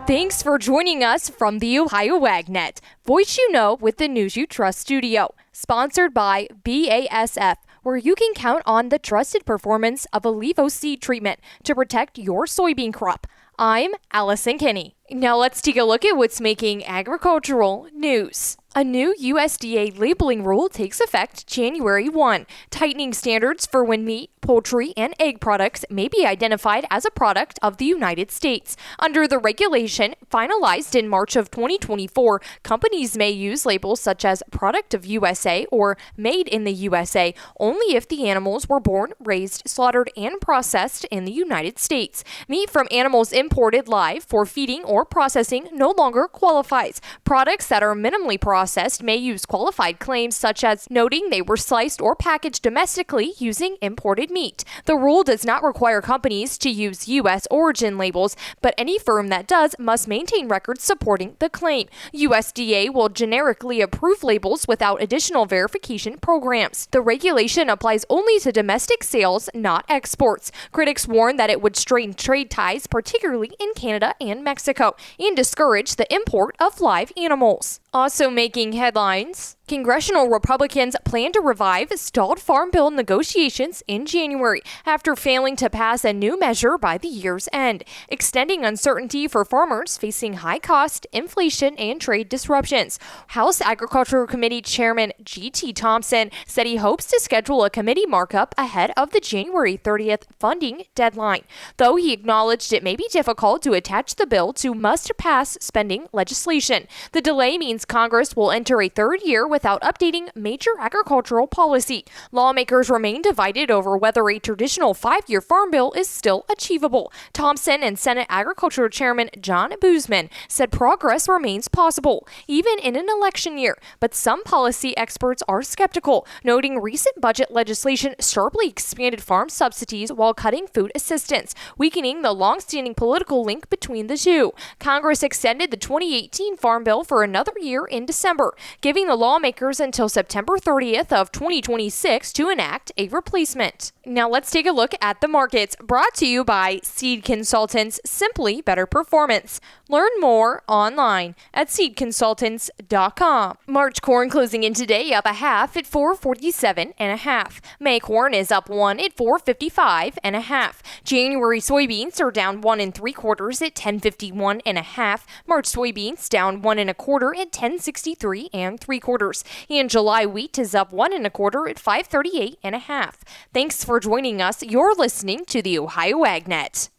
Thanks for joining us from the Ohio AgNet, voice you know with the news you trust studio, sponsored by BASF, where you can count on the trusted performance of Allivo seed treatment to protect your soybean crop. I'm Allison Kinney. Now let's take a look at what's making agricultural news. A new USDA labeling rule takes effect January 1, tightening standards for when meat, poultry, and egg products may be identified as a product of the United States. Under the regulation, finalized in March of 2024, companies may use labels such as Product of USA or Made in the USA only if the animals were born, raised, slaughtered, and processed in the United States. Meat from animals imported live for feeding or processing no longer qualifies. Products that are minimally processed may use qualified claims such as noting they were sliced or packaged domestically using imported meat. The rule does not require companies to use U.S. origin labels, but any firm that does must maintain records supporting the claim. USDA will generically approve labels without additional verification programs. The regulation applies only to domestic sales, not exports. Critics warn that it would strain trade ties, particularly in Canada and Mexico, and discourage the import of live animals. Also making headlines, congressional Republicans plan to revive stalled Farm Bill negotiations in January after failing to pass a new measure by the year's end, extending uncertainty for farmers facing high cost, inflation, and trade disruptions. House Agriculture Committee Chairman G.T. Thompson said he hopes to schedule a committee markup ahead of the January 30th funding deadline, though he acknowledged it may be difficult to attach the bill to must-pass spending legislation. The delay means Congress will enter a third year without updating major agricultural policy. Lawmakers remain divided over whether a traditional 5-year farm bill is still achievable. Thompson and Senate Agriculture Chairman John Boozman said progress remains possible, even in an election year, but some policy experts are skeptical, noting recent budget legislation sharply expanded farm subsidies while cutting food assistance, weakening the long-standing political link between the two. Congress extended the 2018 Farm Bill for another year in December, giving the lawmakers until September 30th of 2026 to enact a replacement. Now let's take a look at the markets, brought to you by Seed Consultants, simply better performance. Learn more online at seedconsultants.com. March corn closing in today up a half at 447.5. May corn is up 1 at 455.5. January soybeans are down 1 3/4 at 1051.5. March soybeans down 1 1/4 at 1063 3/4. And July wheat is up 1 1/4 at 538.5. Thanks for joining us. You're listening to the Ohio AgNet.